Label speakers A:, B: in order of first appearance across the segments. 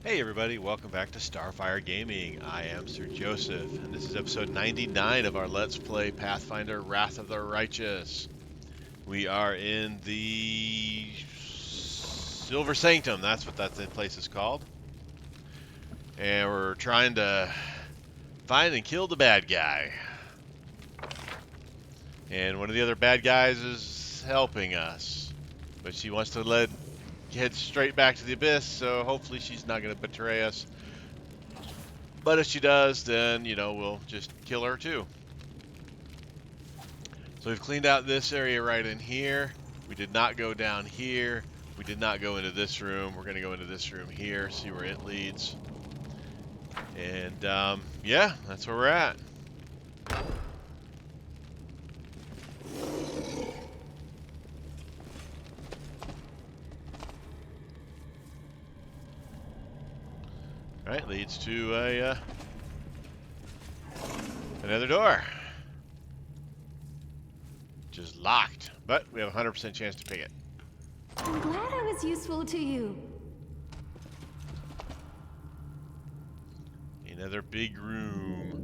A: Hey everybody, welcome back to Starfyre Gaming. I am Sir Joseph, and this is episode 99 of our Let's Play Pathfinder Wrath of the Righteous. We are in the Silver Sanctum, that's what that place is called. And we're trying to find and kill the bad guy. And one of the other bad guys is helping us. But she wants to head straight back to the abyss, so hopefully she's not going to betray us. But if she does, then, we'll just kill her too. So we've cleaned out this area right in here. We did not go down here. We did not go into this room. We're going to go into this room here, see where it leads. And, yeah, that's where we're at. Alright, leads to another door. Which is locked, but we have a 100% chance to pick it.
B: I'm glad I was useful to you.
A: Another big room.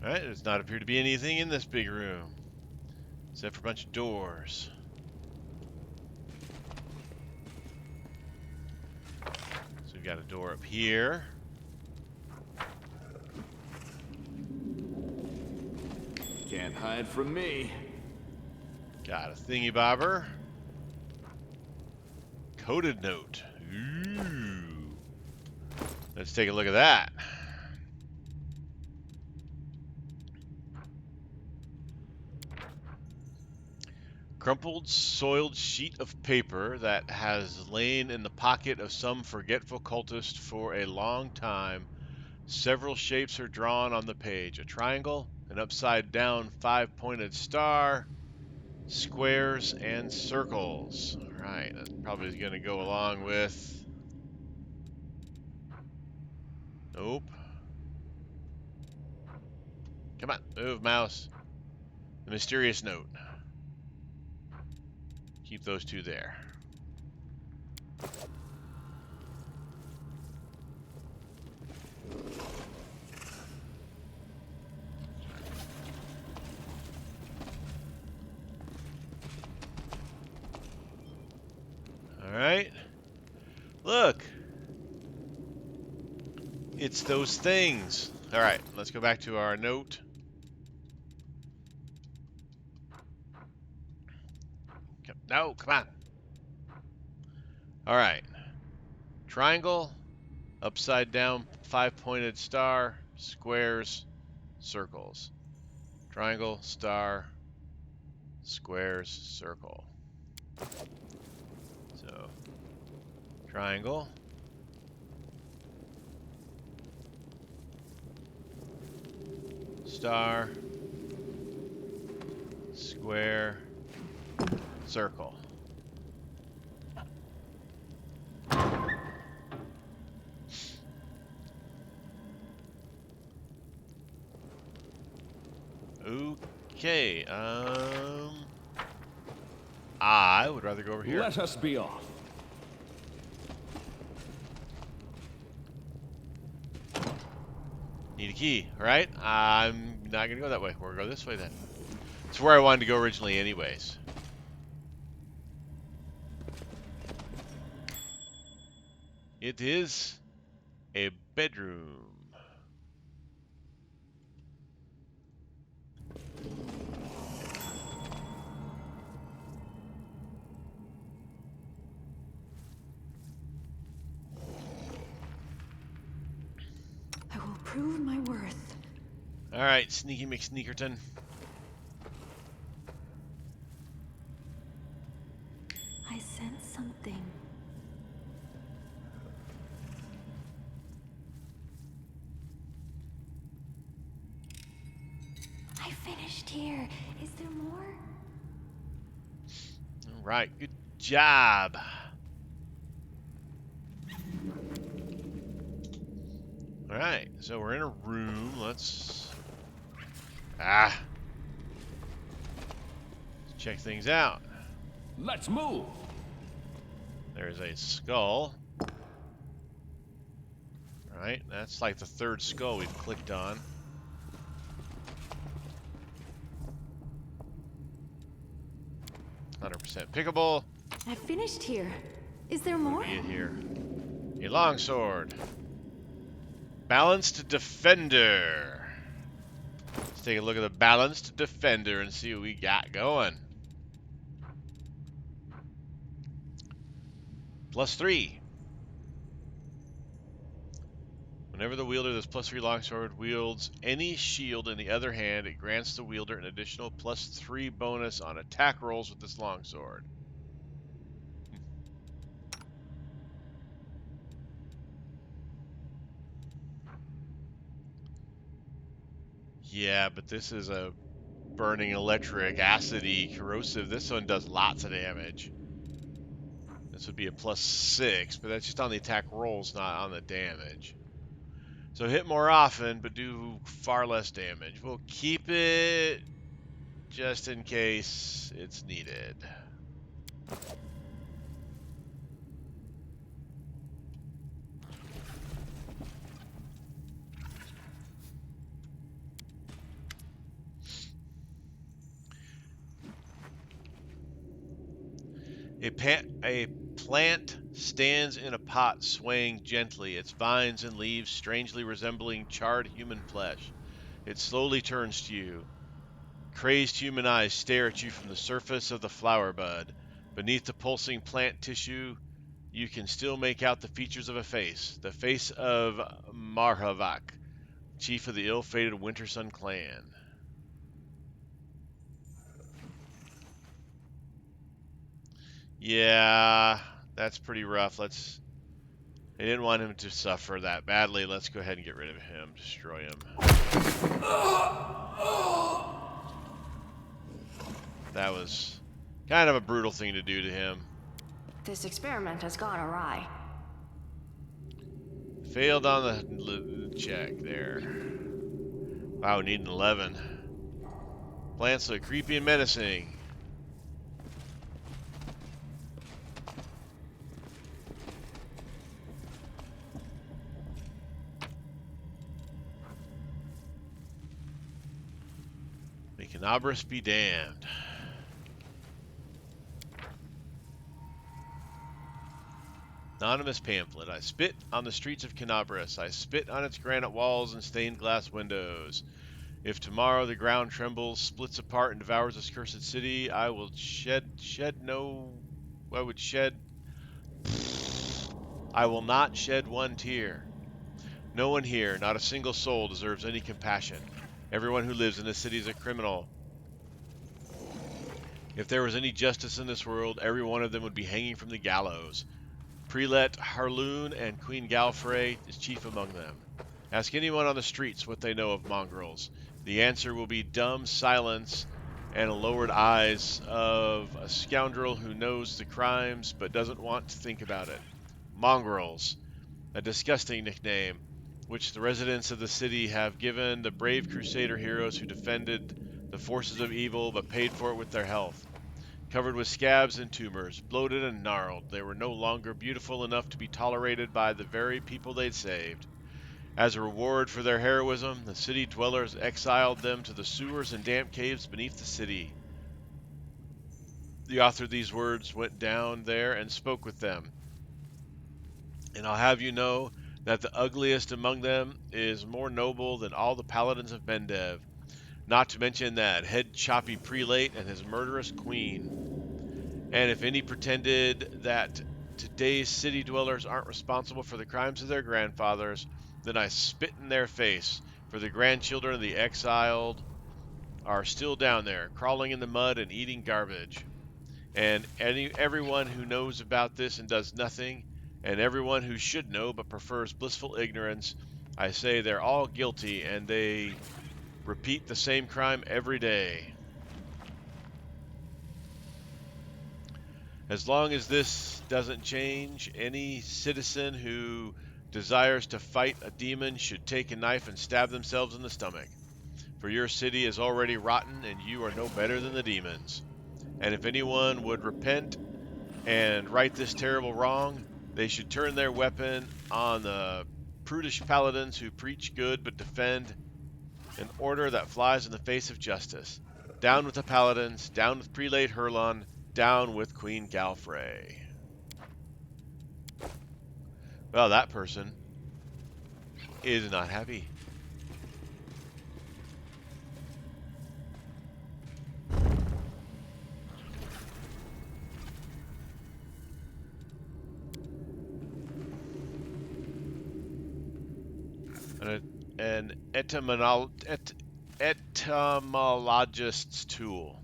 A: Alright, there does not appear to be anything in this big room, except for a bunch of doors. So we've got a door up here.
C: Can't hide from me.
A: Got a thingy bobber. Coded note. Ooh. Let's take a look at that. Crumpled, soiled sheet of paper that has lain in the pocket of some forgetful cultist for a long time. Several shapes are drawn on the page. A triangle, an upside-down five-pointed star, squares, and circles. All right, that's probably going to go along with... Nope. Come on, move, mouse. The mysterious note. Keep those two there. All right. Look. It's those things. All right, let's go back to our note. No, come on. All right. Triangle, upside down, five-pointed star, squares, circles. Triangle, star, squares, circle. So, triangle. Star, square, circle. Okay, I would rather go over here.
C: Let us be off.
A: Need a key, alright? I'm not gonna go that way. We're gonna go this way then. It's where I wanted to go originally anyways. It is a bedroom.
B: I will prove my worth.
A: Alright, Sneaky McSneakerton.
B: I sense something. I finished here. Is there more?
A: Alright, good job. Alright, so we're in a room. Let's check things out.
C: Let's move.
A: There's a skull. Alright, that's like the third skull we've clicked on. %, pickable.
B: I finished here. Is there more?
A: What do we get here? A longsword. Balanced defender. Let's take a look at the balanced defender and see what we got going. +3. Whenever the wielder of this +3 longsword wields any shield in the other hand, it grants the wielder an additional +3 bonus on attack rolls with this longsword. Yeah, but this is a burning electric, acidy, corrosive. This one does lots of damage. This would be a +6, but that's just on the attack rolls, not on the damage. So hit more often, but do far less damage. We'll keep it just in case it's needed. A plant stands in a pot swaying gently, its vines and leaves strangely resembling charred human flesh. It slowly turns to you. Crazed human eyes stare at you from the surface of the flower bud. Beneath the pulsing plant tissue, you can still make out the features of a face, the face of Marhavak, chief of the ill-fated Wintersun clan. Yeah, that's pretty rough. I didn't want him to suffer that badly. Let's go ahead and get rid of him. Destroy him. That was kind of a brutal thing to do to him.
D: This experiment has gone awry.
A: Failed on the check there. Wow, we need an 11. Plants look creepy and menacing. May Canabras be damned. Anonymous pamphlet. I spit on the streets of Canabras. I spit on its granite walls and stained glass windows. If tomorrow the ground trembles, splits apart, and devours this cursed city, I will I will not shed one tear. No one here, not a single soul, deserves any compassion. Everyone who lives in this city is a criminal. If there was any justice in this world, every one of them would be hanging from the gallows. Prelate Harloon and Queen Galfrey is chief among them. Ask anyone on the streets what they know of mongrels. The answer will be dumb silence and lowered eyes of a scoundrel who knows the crimes but doesn't want to think about it. Mongrels, a disgusting nickname, which the residents of the city have given the brave crusader heroes who defended the forces of evil but paid for it with their health. Covered with scabs and tumors, bloated and gnarled, they were no longer beautiful enough to be tolerated by the very people they'd saved. As a reward for their heroism, the city dwellers exiled them to the sewers and damp caves beneath the city. The author of these words went down there and spoke with them. And I'll have you know that the ugliest among them is more noble than all the paladins of Mendev, not to mention that head choppy prelate and his murderous queen. And if any pretended that today's city dwellers aren't responsible for the crimes of their grandfathers, then I spit in their face, for the grandchildren of the exiled are still down there, crawling in the mud and eating garbage. And everyone who knows about this and does nothing, and everyone who should know but prefers blissful ignorance, I say they're all guilty, and they repeat the same crime every day. As long as this doesn't change, any citizen who desires to fight a demon should take a knife and stab themselves in the stomach. For your city is already rotten, and you are no better than the demons. And if anyone would repent and right this terrible wrong, they should turn their weapon on the prudish paladins who preach good but defend an order that flies in the face of justice. Down with the paladins, down with Prelate Herlon, down with Queen Galfrey. Well, that person is not happy. An etymologist's tool.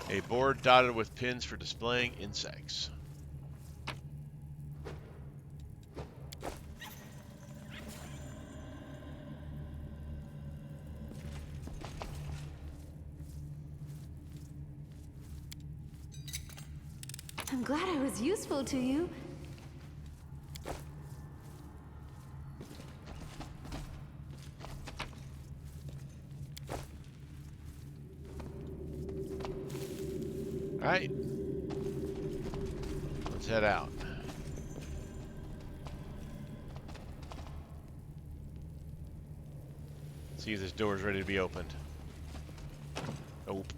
A: A board dotted with pins for displaying insects.
B: I'm glad I was useful to you.
A: All right. Let's head out. See if this door is ready to be opened. Nope.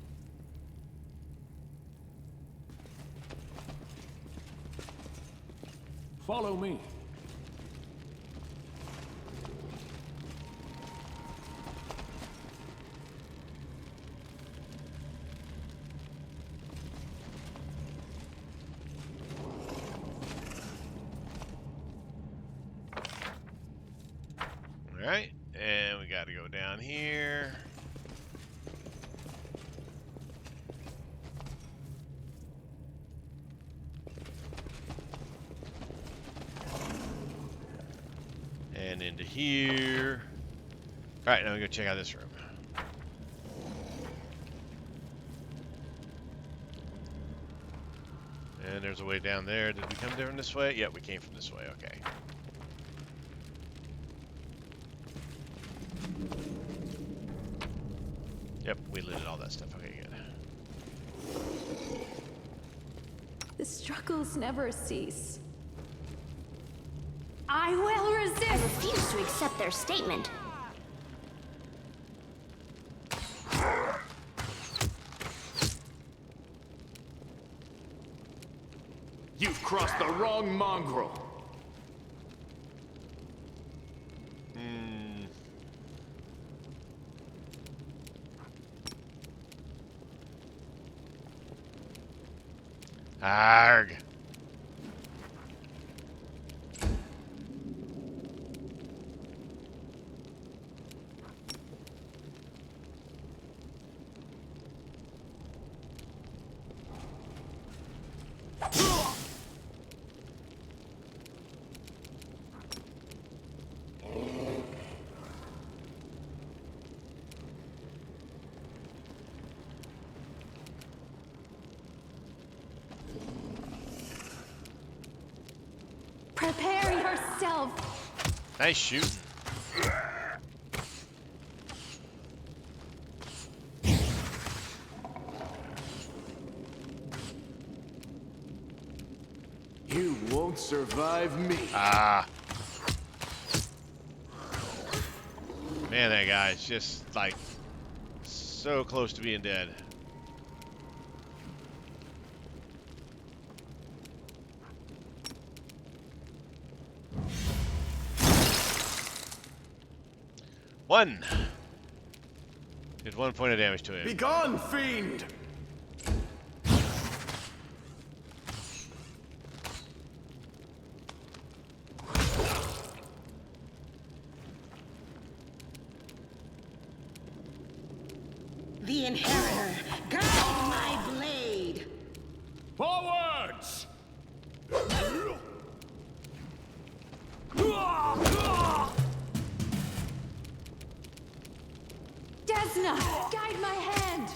C: Follow me.
A: All right, and we got to go down here. And into here. All right, now we go check out this room. And there's a way down there. Did we come down this way? Yeah, we came from this way. Okay. Yep, we looted all that stuff. Okay, good.
B: The struggles never cease. I will resist!
D: I refuse to accept their statement.
C: You've crossed the wrong mongrel.
A: Arg.
B: Prepare yourself!
A: Nice shooting.
C: You won't survive me.
A: Ah. Man, that guy's just, like, so close to being dead. One. Did 1 point of damage to him.
C: Be gone, fiend!
E: The Inheritor, guide my blade!
C: Forwards!
B: Desna! Guide my hand!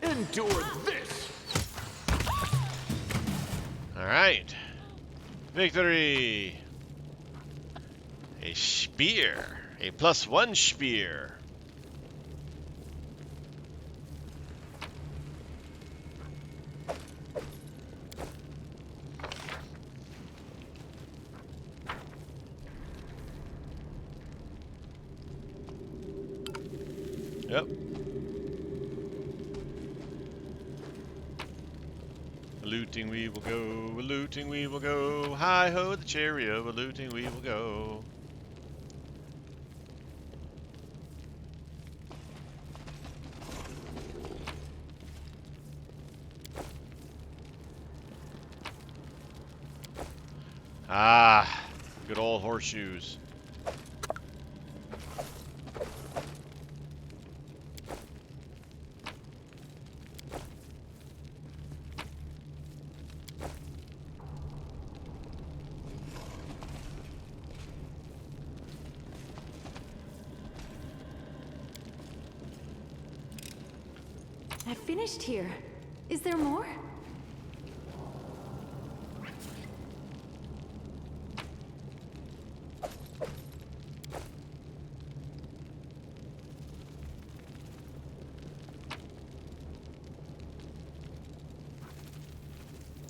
C: Endure this!
A: Alright. Victory! A spear. A +1 spear. Yep. A-looting we will go, a-looting we will go. Hi-ho the chariot, a-looting we will go. Ah, good old horseshoes.
B: I finished here. Is there more?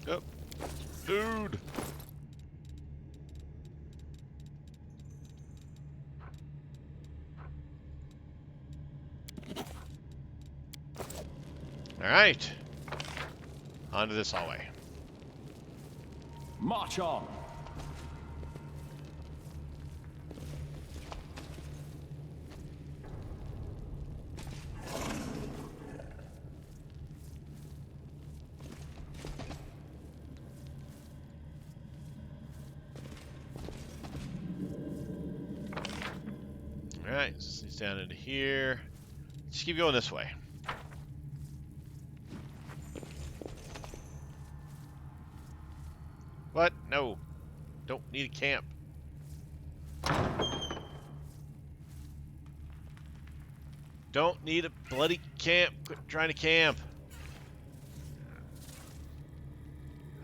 A: Yep. Dude. Alright. Onto this hallway.
C: March on.
A: Alright, so this leads down into here. Just keep going this way. What? No. Don't need a camp. Don't need a bloody camp. Quit trying to camp.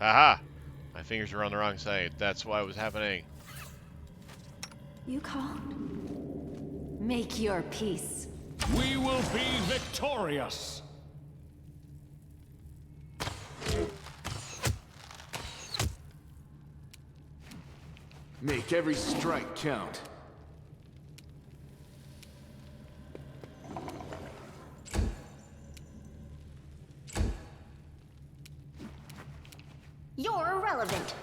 A: Haha. My fingers were on the wrong side. That's why it was happening.
B: You called? Make your peace.
C: We will be victorious. Make every strike count.
D: You're irrelevant.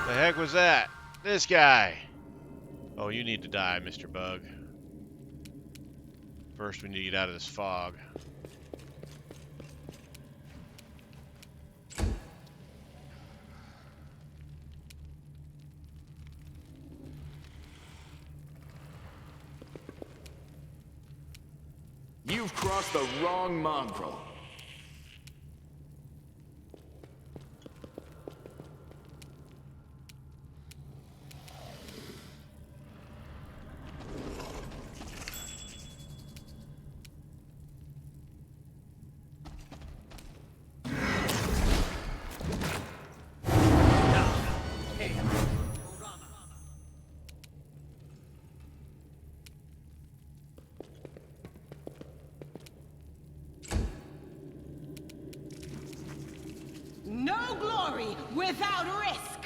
A: The heck was that? This guy. Oh, you need to die, Mr. Bug. First, we need to get out of this fog.
C: You've crossed the wrong mongrel.
E: No glory without risk!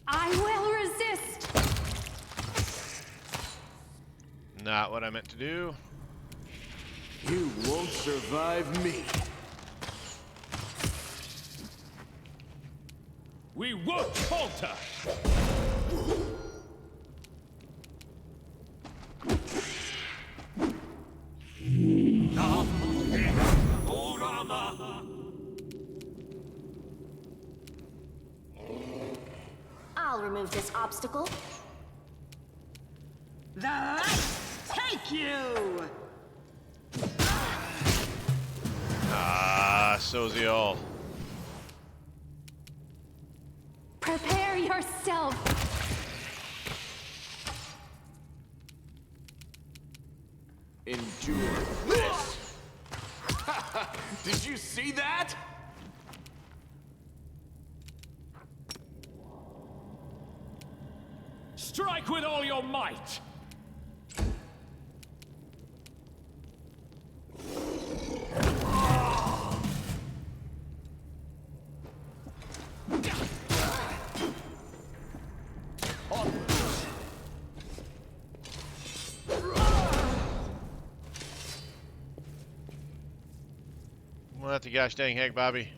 B: I will resist!
A: Not what I meant to do.
C: You won't survive me. We won't falter!
D: I'll remove this obstacle.
E: The light you!
A: Ah, so's he all.
B: Prepare yourself!
C: Endure this! Did you see that? Strike with all your might!
A: What the gosh dang heck, Bobby?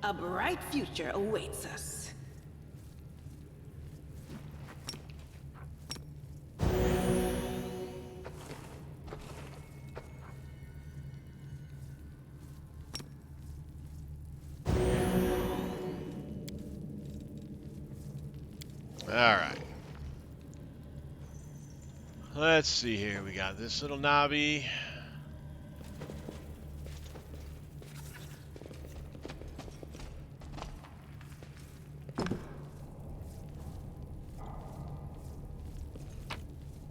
E: A bright future awaits us.
A: Alright. Let's see here. We got this little knobby.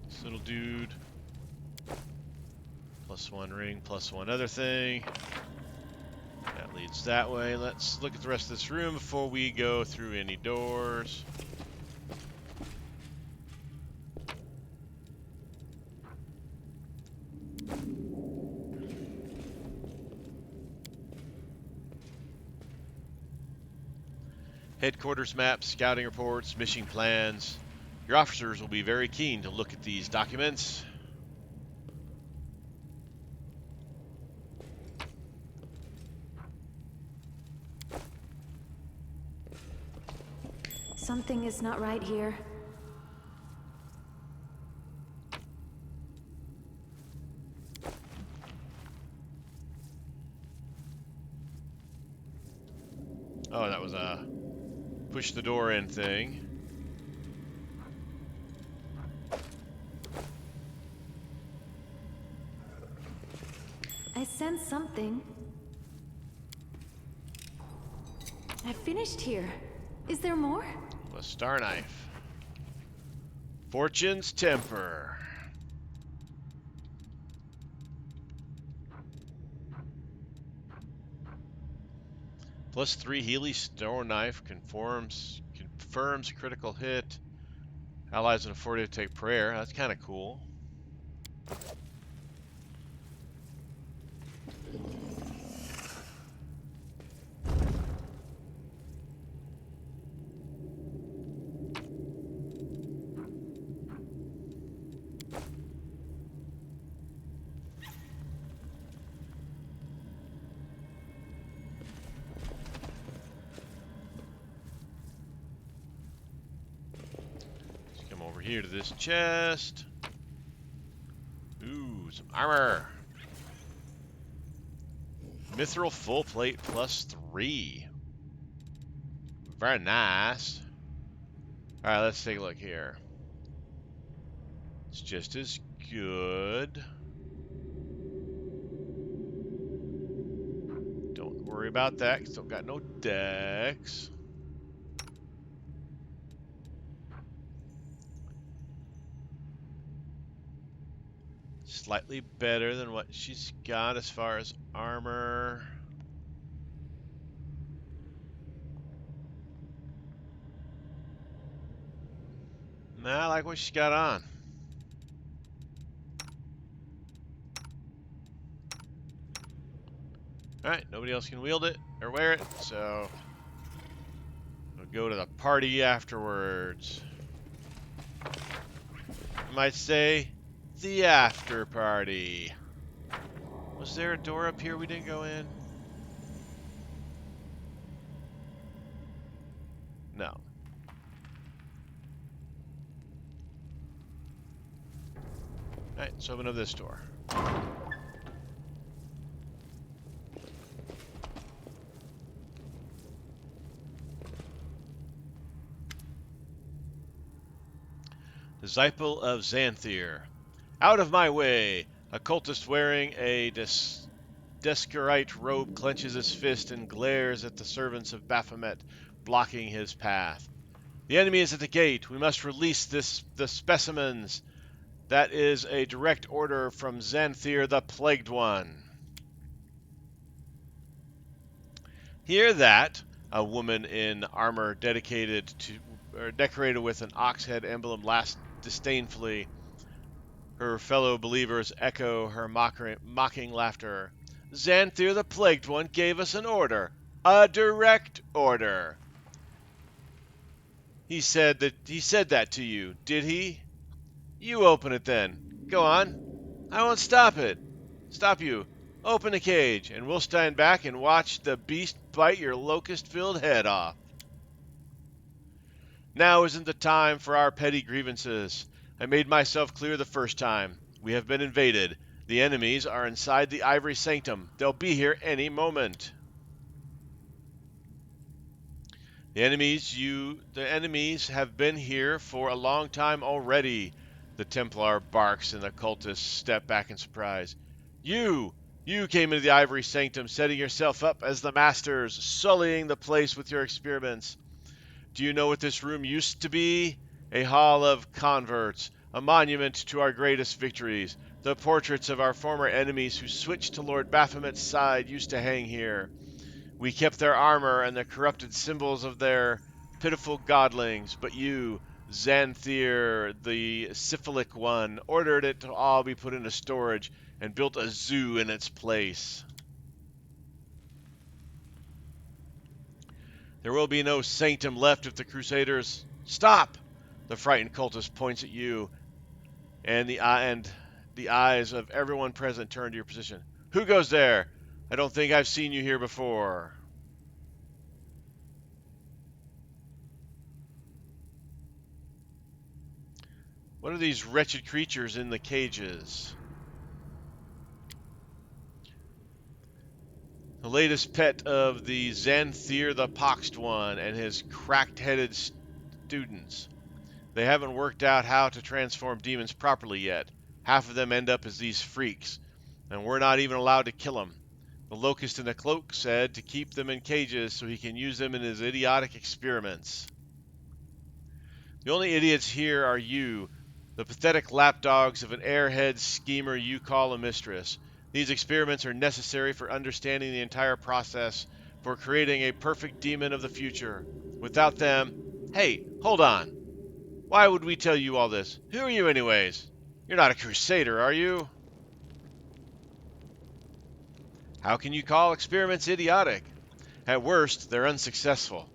A: This little dude. +1 ring, +1 other thing. That leads that way. Let's look at the rest of this room before we go through any doors. Headquarters maps, scouting reports, mission plans. Your officers will be very keen to look at these documents.
B: Something is not right here.
A: Oh, that was a push the door in thing.
B: I sense something. I finished here. Is there more?
A: A star knife. Fortune's temper. +3 Healy Star Knife confirms critical hit. Allies and afforded to take prayer. That's kind of cool. Over here to this chest. Ooh, some armor. Mithril full plate +3. Very nice. Alright, let's take a look here. It's just as good. Don't worry about that, 'cause don't got no dex. Slightly better than what she's got as far as armor. Nah, I like what she's got on. Alright, nobody else can wield it or wear it, so we'll go to the party afterwards. You might say, the after party. Was there a door up here we didn't go in? No. Alright, let's open up this door. Disciple of Xanathir. Out of my way! A cultist wearing a Descarite robe clenches his fist and glares at the servants of Baphomet, blocking his path. The enemy is at the gate. We must release the specimens. That is a direct order from Xanathir, the Plagued One. Hear that? A woman in armor decorated with an ox head emblem laughs disdainfully. Her fellow believers echo her mocking laughter. Xanathir, the Plagued One, gave us an order. A direct order. He said that to you, did he? You open it then. Go on. I won't stop you. Open the cage, and we'll stand back and watch the beast bite your locust-filled head off. Now isn't the time for our petty grievances. I made myself clear the first time. We have been invaded. The enemies are inside the Ivory Sanctum. They'll be here any moment. The enemies have been here for a long time already. The Templar barks and the cultists step back in surprise. You came into the Ivory Sanctum, setting yourself up as the masters, sullying the place with your experiments. Do you know what this room used to be? A hall of converts, a monument to our greatest victories. The portraits of our former enemies who switched to Lord Baphomet's side used to hang here. We kept their armor and the corrupted symbols of their pitiful godlings, but you, Xanathir, the syphilic one, ordered it to all be put into storage and built a zoo in its place. There will be no sanctum left if the Crusaders... Stop! The frightened cultist points at you, and the eyes of everyone present turn to your position. Who goes there? I don't think I've seen you here before. What are these wretched creatures in the cages? The latest pet of the Xanathir the Poxed One and his cracked-headed students. They haven't worked out how to transform demons properly yet. Half of them end up as these freaks, and we're not even allowed to kill them. The locust in the cloak said to keep them in cages so he can use them in his idiotic experiments. The only idiots here are you, the pathetic lapdogs of an airhead schemer you call a mistress. These experiments are necessary for understanding the entire process, for creating a perfect demon of the future. Without them... Hey, hold on. Why would we tell you all this? Who are you anyways? You're not a crusader, are you? How can you call experiments idiotic? At worst, they're unsuccessful.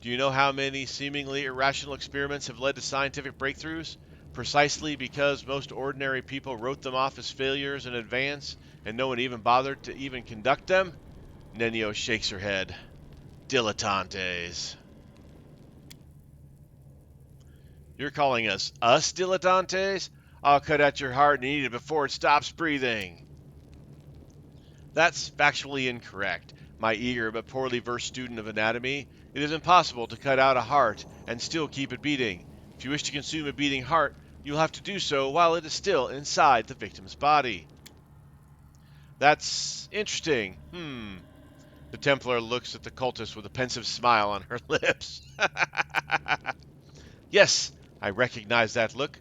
A: Do you know how many seemingly irrational experiments have led to scientific breakthroughs? Precisely because most ordinary people wrote them off as failures in advance, and no one even bothered to even conduct them? Nenio shakes her head. Dilettantes. You're calling us dilettantes? I'll cut out your heart and eat it before it stops breathing. That's factually incorrect, my eager but poorly versed student of anatomy. It is impossible to cut out a heart and still keep it beating. If you wish to consume a beating heart, you'll have to do so while it is still inside the victim's body. That's interesting. The Templar looks at the cultist with a pensive smile on her lips. Yes, I recognize that look.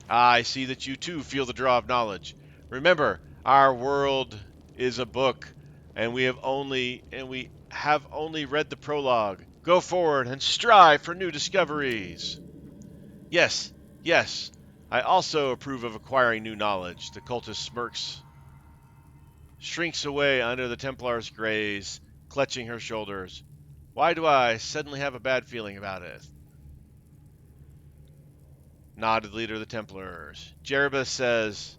A: I see that you too feel the draw of knowledge. Remember, our world is a book, and we have only read the prologue. Go forward and strive for new discoveries. Yes, I also approve of acquiring new knowledge. The cultist shrinks away under the Templar's gaze, clutching her shoulders. Why do I suddenly have a bad feeling about it? Nodded leader of the Templars. Jerebus says,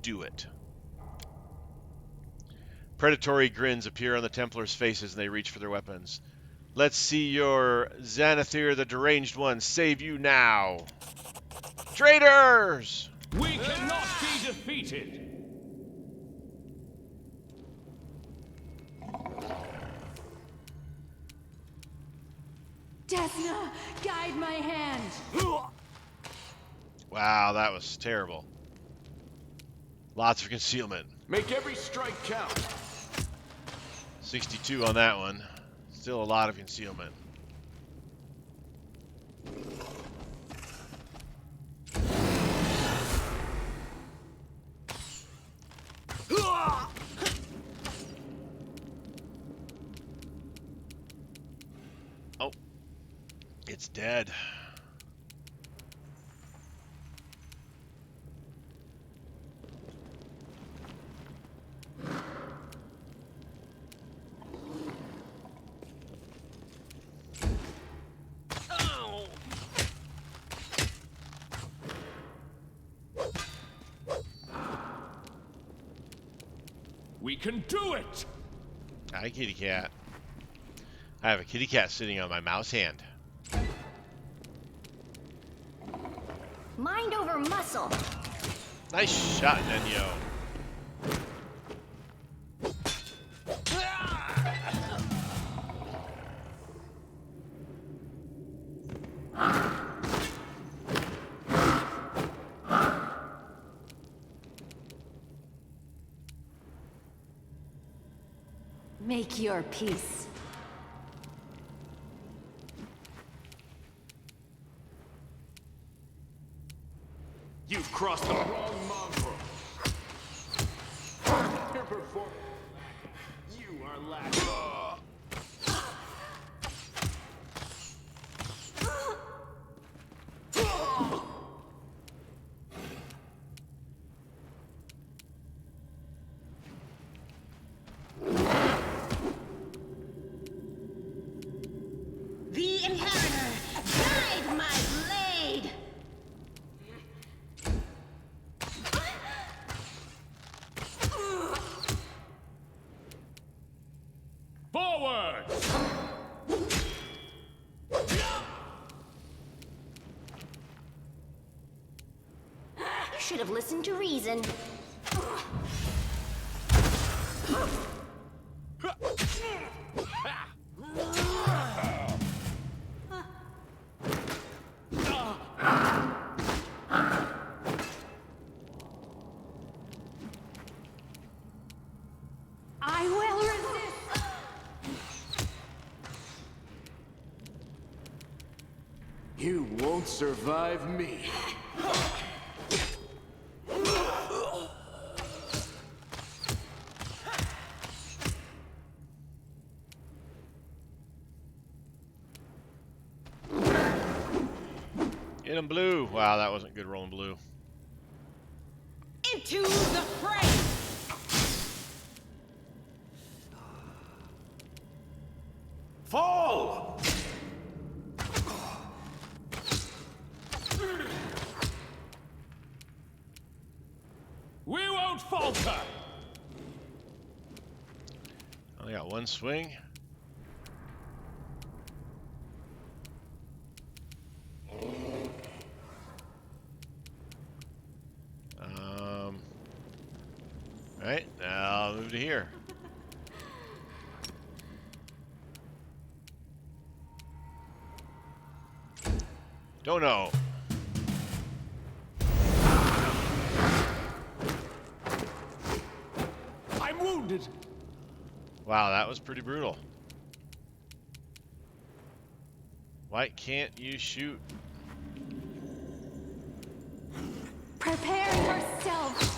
A: do it. Predatory grins appear on the Templars' faces and they reach for their weapons. Let's see your Xanathir the Deranged One save you now. Traitors!
C: We cannot be defeated!
B: Desna, guide my hand.
A: Wow, that was terrible. Lots of concealment.
C: Make every strike count.
A: 62 on that one. Still a lot of concealment. Oh, it's dead.
C: We can do it!
A: Hi, kitty cat. I have a kitty cat sitting on my mouse hand.
D: Mind over muscle.
A: Nice shot, Nenyo.
B: Make your peace.
C: You've crossed the wrong mongrel. Your performance. You are lacking.
E: The Inheritor, guide my blade!
C: Forward!
D: Should have listened to reason.
B: I will resist!
C: You won't survive me.
A: Get him blue. Wow, that wasn't good rolling blue.
E: Into the fray!
C: Fall! We won't falter!
A: Only got one swing. Right, now I'll move to here. Don't know.
C: I'm wounded!
A: Wow, that was pretty brutal. Why can't you shoot?
B: Prepare yourself!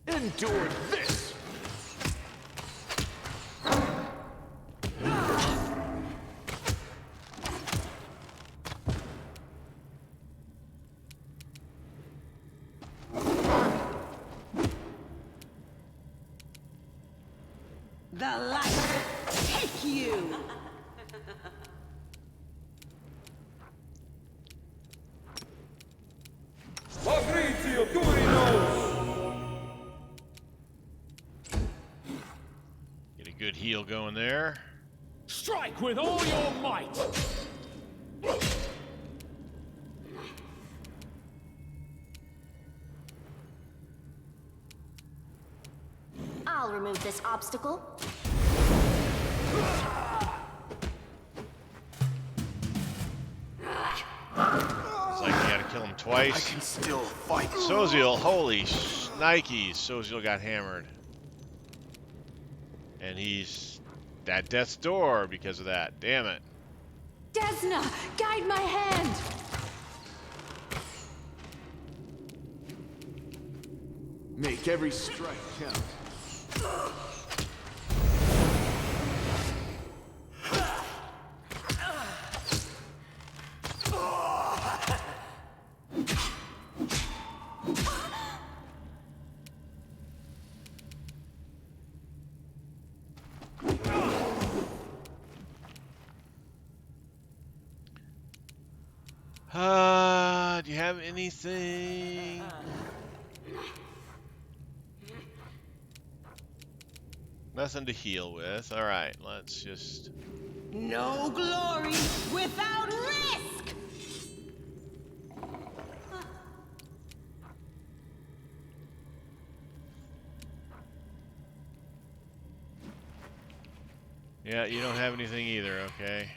C: Endure this!
E: The light take you!
A: Get a good heal going there.
C: Strike with all your might!
D: I'll remove this obstacle.
C: I
A: twice.
C: can still fight.
A: Soziel, holy shnikes. Soziel got hammered. And he's at death's door because of that. Damn it.
B: Desna, guide my hand!
C: Make every strike count.
A: Do you have anything? Nothing to heal with. All right, let's just...
E: No glory without risk!
A: Yeah, you don't have anything either, okay.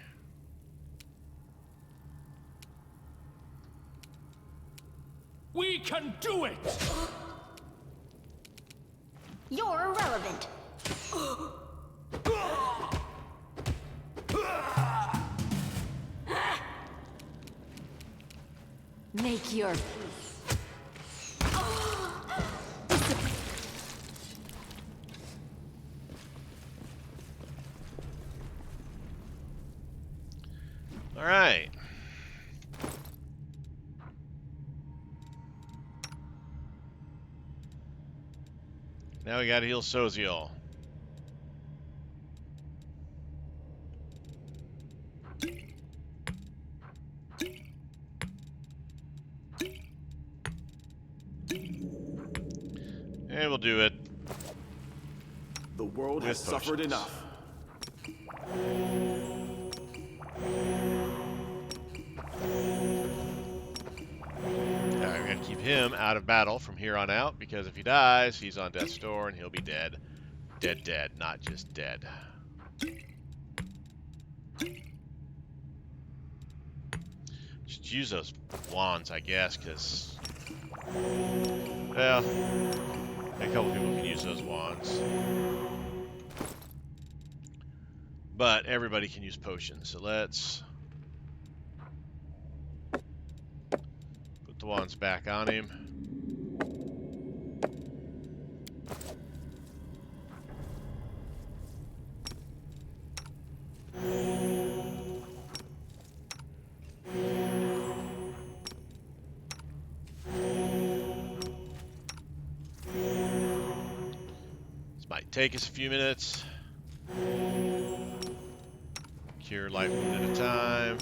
F: We can do it!
D: You're irrelevant.
B: Make your
A: All right. Now we gotta heal Soziel. And we'll do it.
C: The world has
A: With
C: suffered
A: potions.
C: enough.
A: Alright, we gotta keep him out of battle from here on out, because if he dies, he's on death's door and he'll be dead. Dead, not just dead. Just use those wands, I guess, because... Well, a couple people can use those wands. But everybody can use potions, so let's... put the wands back on him. Might take us a few minutes. Cure life wound at a time.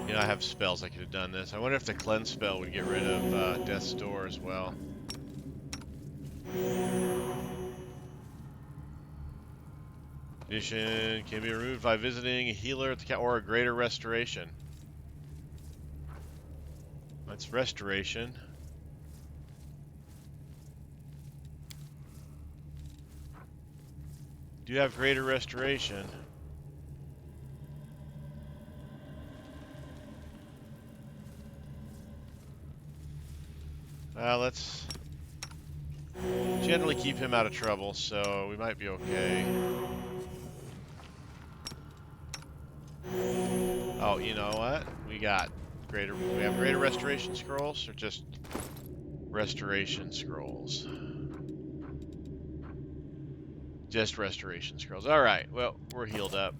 A: You know, I have spells I could have done this. I wonder if the cleanse spell would get rid of Death's Door as well. Condition can be removed by visiting a healer at the or a greater restoration. That's restoration. Do you have greater restoration? Let's generally keep him out of trouble, so we might be okay. Oh, you know what? We have greater restoration scrolls, or just restoration scrolls? Just restoration scrolls. All right. Well, we're healed up.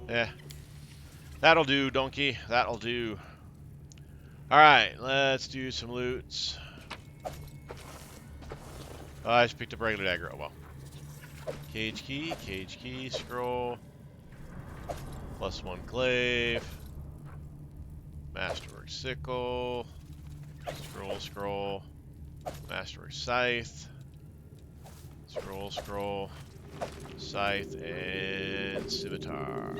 A: Yeah. That'll do, donkey. That'll do. All right. Let's do some loots. Oh, I just picked up regular dagger. Oh, well. Cage key, scroll. +1 glaive. Masterwork sickle. Scroll. Masterwork scythe. Scroll. Scythe and scimitar.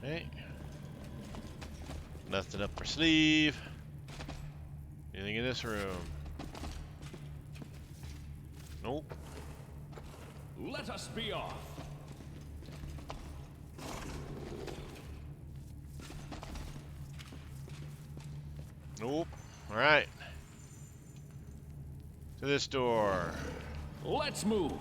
A: Okay. Nothing up our sleeve. Anything in this room? Nope.
F: Let us be off.
A: Nope. Alright. To this door.
F: Let's move.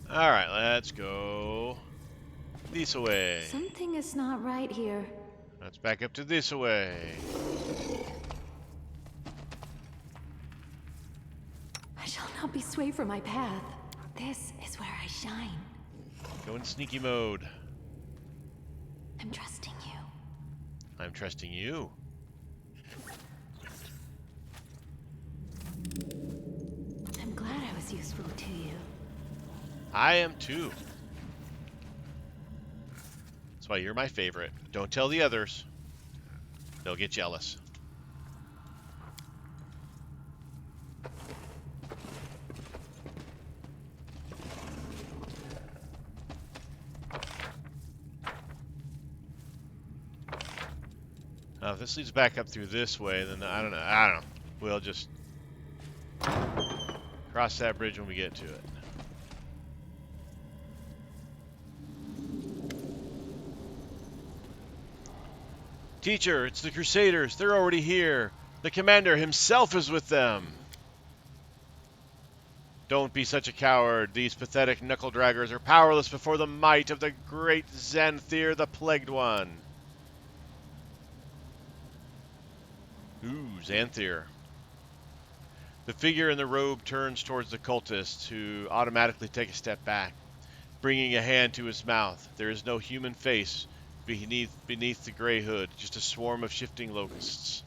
A: Alright, let's go this way.
B: Something is not right here.
A: Let's back up to this way.
B: I shall not be swayed from my path. This is where I shine.
A: Go in sneaky mode.
B: I'm trusting you.
A: I'm trusting you.
B: I'm glad I was useful to you.
A: I am too. That's why you're my favorite. Don't tell the others. They'll get jealous. Now, if this leads back up through this way, then I don't know. We'll just cross that bridge when we get to it. Teacher, it's the Crusaders. They're already here. The commander himself is with them. Don't be such a coward. These pathetic knuckle-draggers are powerless before the might of the great Xanathir, the Plagued One. Ooh, Xanathir. The figure in the robe turns towards the cultists, who automatically take a step back, bringing a hand to his mouth. There is no human face beneath the gray hood, just a swarm of shifting locusts.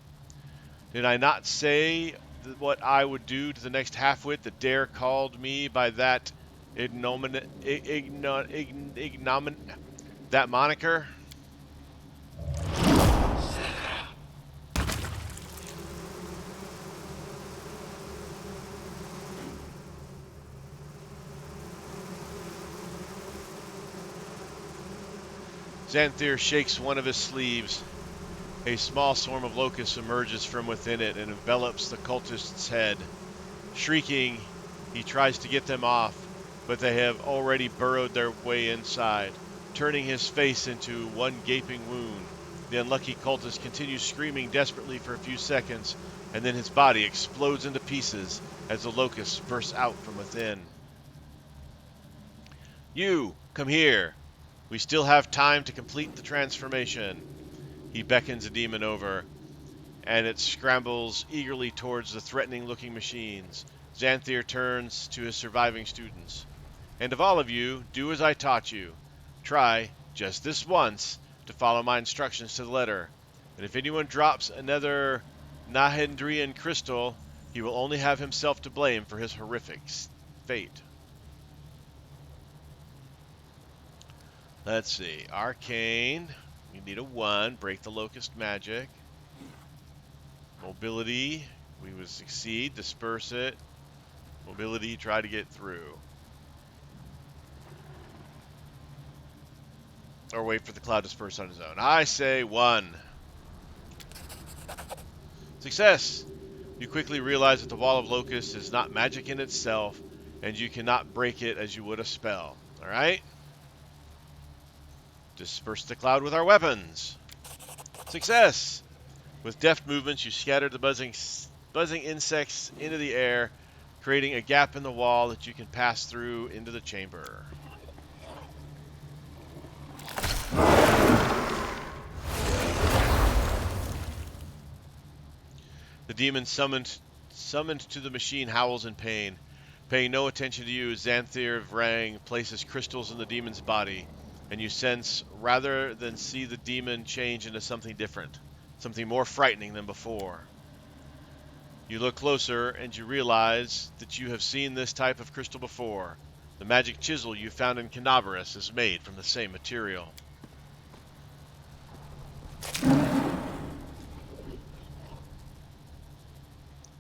A: Did I not say what I would do to the next halfwit that dare called me by that that moniker? Xanathir shakes one of his sleeves. A small swarm of locusts emerges from within it and envelops the cultist's head. Shrieking, he tries to get them off, but they have already burrowed their way inside, turning his face into one gaping wound. The unlucky cultist continues screaming desperately for a few seconds, and then his body explodes into pieces as the locusts burst out from within. You, come here. We still have time to complete the transformation. He beckons a demon over, and it scrambles eagerly towards the threatening-looking machines. Xanathir turns to his surviving students. And of all of you, do as I taught you. Try, just this once, to follow my instructions to the letter. And if anyone drops another Nahendrian crystal, he will only have himself to blame for his horrific fate. Let's see. Arcane. We need a 1. Break the locust magic. Mobility. We would succeed. Disperse it. Mobility. Try to get through. Or wait for the cloud to disperse on his own. I say 1. Success! You quickly realize that the wall of locusts is not magic in itself, and you cannot break it as you would a spell. Alright? Disperse the cloud with our weapons. Success! With deft movements, you scatter the buzzing insects into the air, creating a gap in the wall that you can pass through into the chamber. The demon summoned to the machine howls in pain. Paying no attention to you, Xanathir Vrang places crystals in the demon's body, and you sense, rather than see the demon change into something different, something more frightening than before. You look closer and you realize that you have seen this type of crystal before. The magic chisel you found in Canaveras is made from the same material.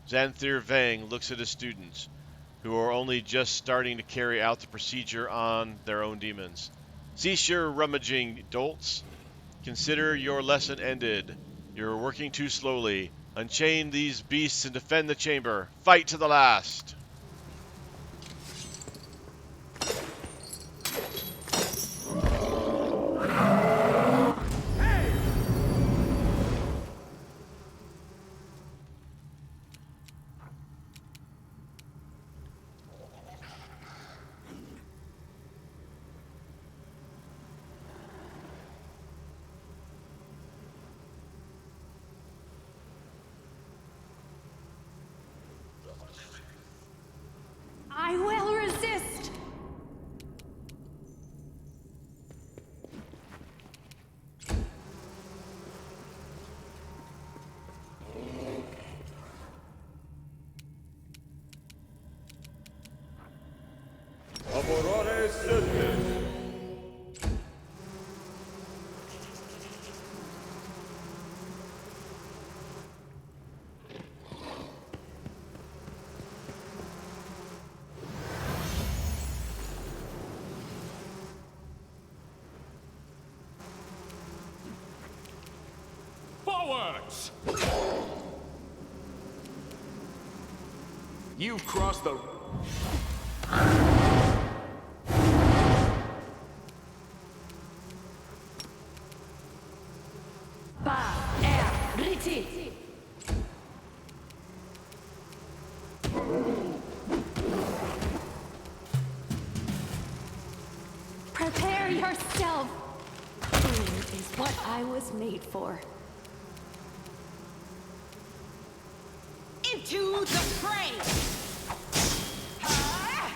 A: Xanathir Vang looks at his students, who are only just starting to carry out the procedure on their own demons. Cease your rummaging, dolts. Consider your lesson ended. You're working too slowly. Unchain these beasts and defend the chamber. Fight to the last.
B: I will resist!
F: Forwards!
C: You've crossed the...
B: Riti! Prepare yourself! Food is what I was made for.
E: Into the fray! Ah!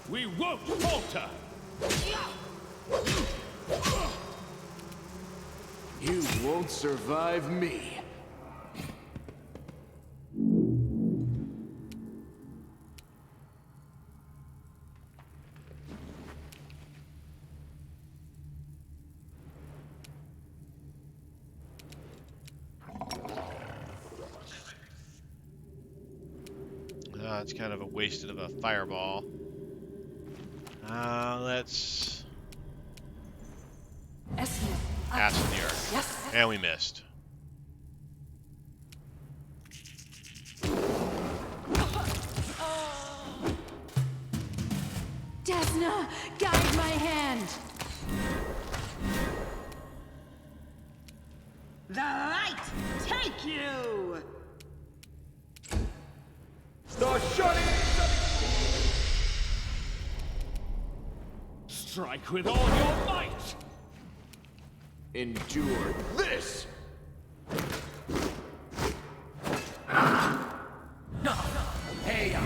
F: We won't falter!
C: You won't survive me.
A: It's kind of a wasted of a fireball. Let's Xanathir.
B: Yes.
A: And we missed.
B: Desna, guide my hand!
E: The light take you!
F: Strike with all your might!
C: Endure this!
F: Hey!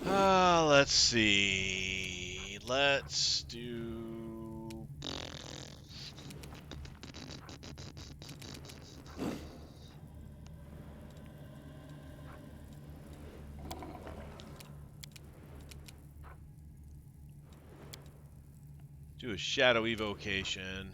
A: Let's see. Let's do... do a shadow evocation.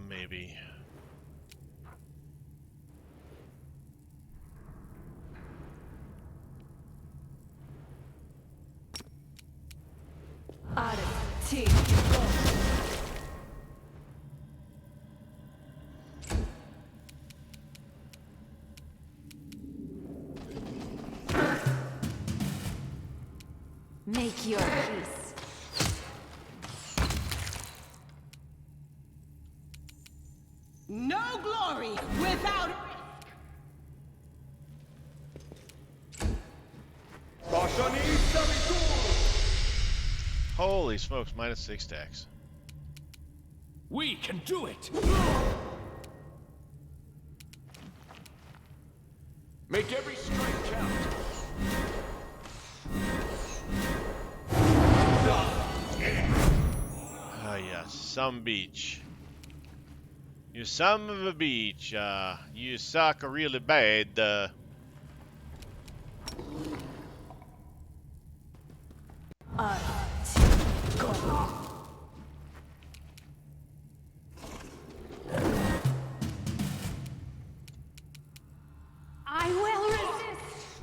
A: Maybe.
B: Seek your peace.
E: No glory without
A: Holy smokes, -6 stacks.
F: We can do it!
C: Make every strike count.
A: Ah, yeah, some beach. You son of a beach. You suck really bad.
B: I will resist.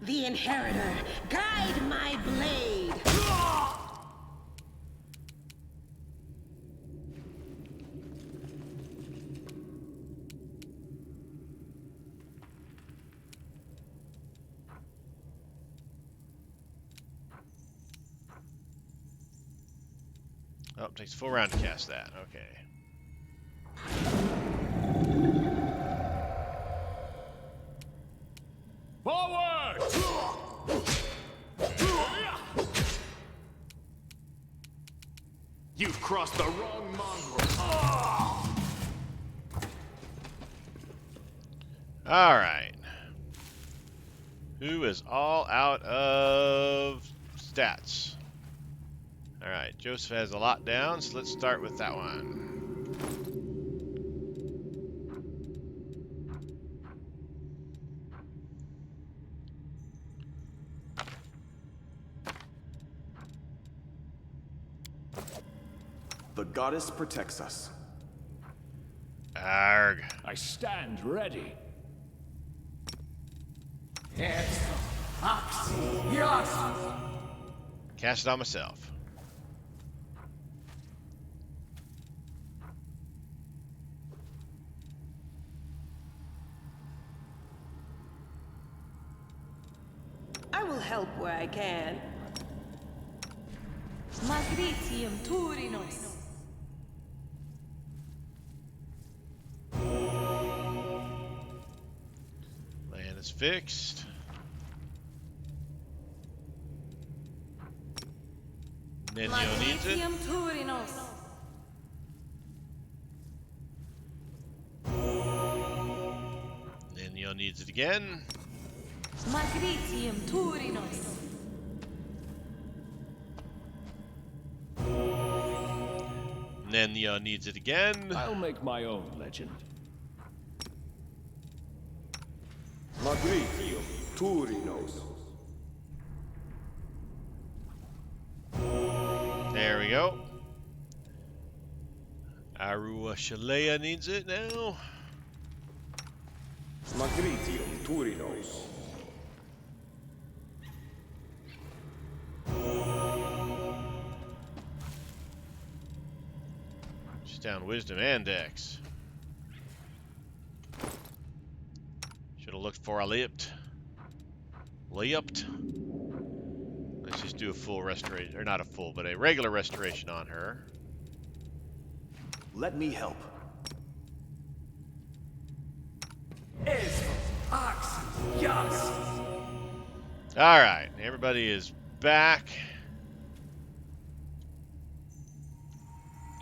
E: the inheritor. Guide my blade.
A: Oh, it takes a full round to cast that. Okay.
F: Forward!
C: You've crossed the wrong mongrel.
A: All right. Who is all out of stats? All right, Joseph has a lot down, so let's start with that one.
G: The goddess protects us.
A: Arg.
F: I stand ready.
A: Cast it on myself.
E: I will help where I can.
B: Magritium Turinos.
A: Land is fixed. Nenio needs it.
B: Magritium Turinos.
A: Nenio needs it again.
B: Magritium Turinos.
A: Nenio needs it again.
F: I'll make my own legend.
G: Magritium Turinos.
A: There we go. Arua Shalea needs it now.
G: Magritium Turinos.
A: She's down Wisdom and Dex. Should have looked for a leapt. Leapt. Let's just do a full restoration, or not a full, but a regular restoration on her.
G: Let me help.
A: All right, everybody is back.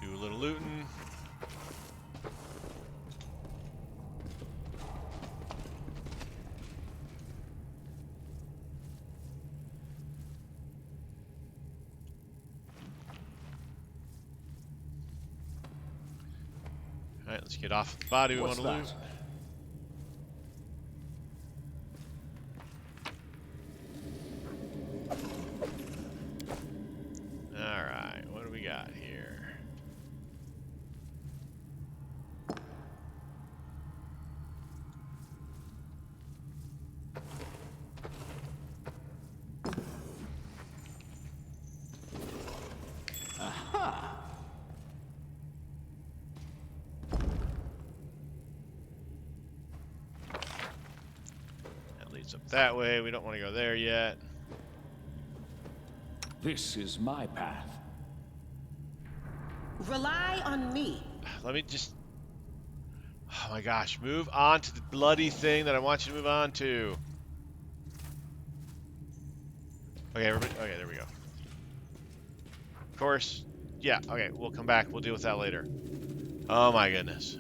A: Do a little looting. All right, let's get off the body we want
F: What's
A: to loot. All right, what do we got here? up that way. We don't want to go there yet.
F: This is my path.
E: Rely on me.
A: Let me just... Oh my gosh, move on to the bloody thing that I want you to move on to. Okay, everybody. Okay, there we go. Of course. Yeah, okay, we'll come back. We'll deal with that later. Oh my goodness.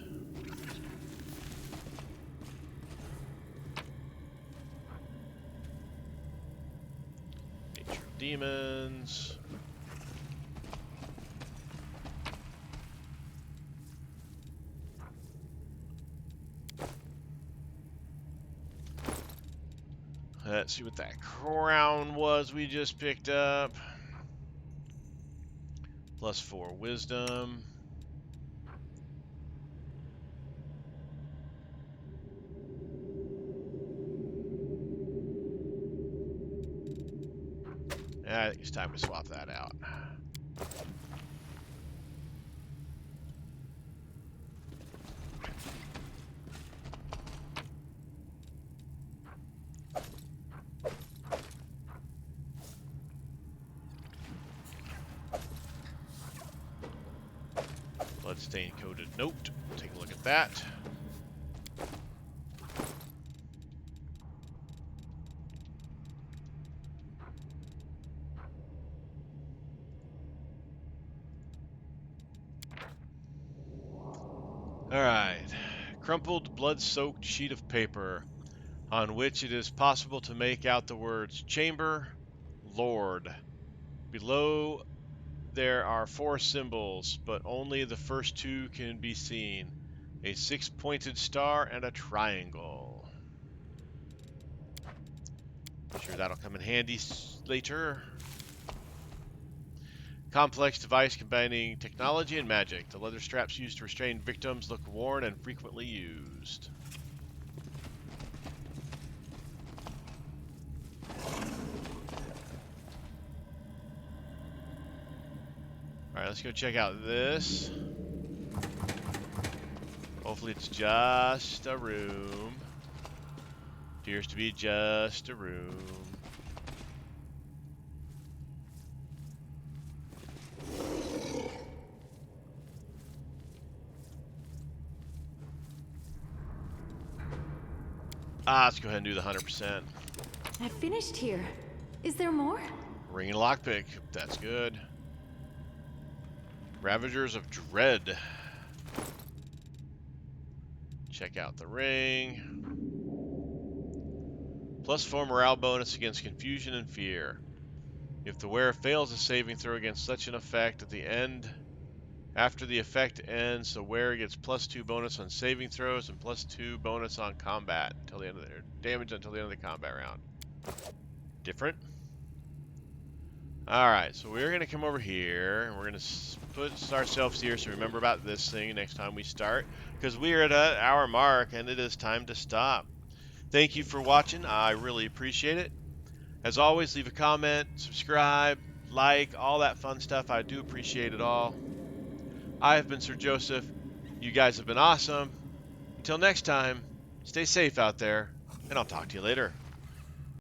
A: Nature of demons. Let's see what that crown was we just picked up. +4 wisdom. I think it's time to swap that out. Bloodstain coded note. Take a look at that. Alright. Crumpled, blood-soaked sheet of paper on which it is possible to make out the words Chamber, Lord. Below there are 4 symbols, but only the first 2 can be seen. A 6-pointed star and a triangle. Sure that'll come in handy later. Complex device combining technology and magic. The leather straps used to restrain victims look worn and frequently used. Alright, let's go check out this. Hopefully it's just a room. Appears to be just a room. Let's go ahead and do the 100%.
B: I finished here. Is there more?
A: Ring and lockpick. That's good. Ravagers of Dread. Check out the ring. +4 morale bonus against confusion and fear. If the wearer fails a saving throw against such an effect at the end, after the effect ends, the wearer gets +2 bonus on saving throws and +2 bonus on combat until the end of their damage until the end of the combat round. Different. Alright, so we're going to come over here, and we're going to put ourselves here so remember about this thing next time we start, because we are at an hour mark, and it is time to stop. Thank you for watching. I really appreciate it. As always, leave a comment, subscribe, like, all that fun stuff. I do appreciate it all. I have been Sir Joseph. You guys have been awesome. Until next time, stay safe out there, and I'll talk to you later.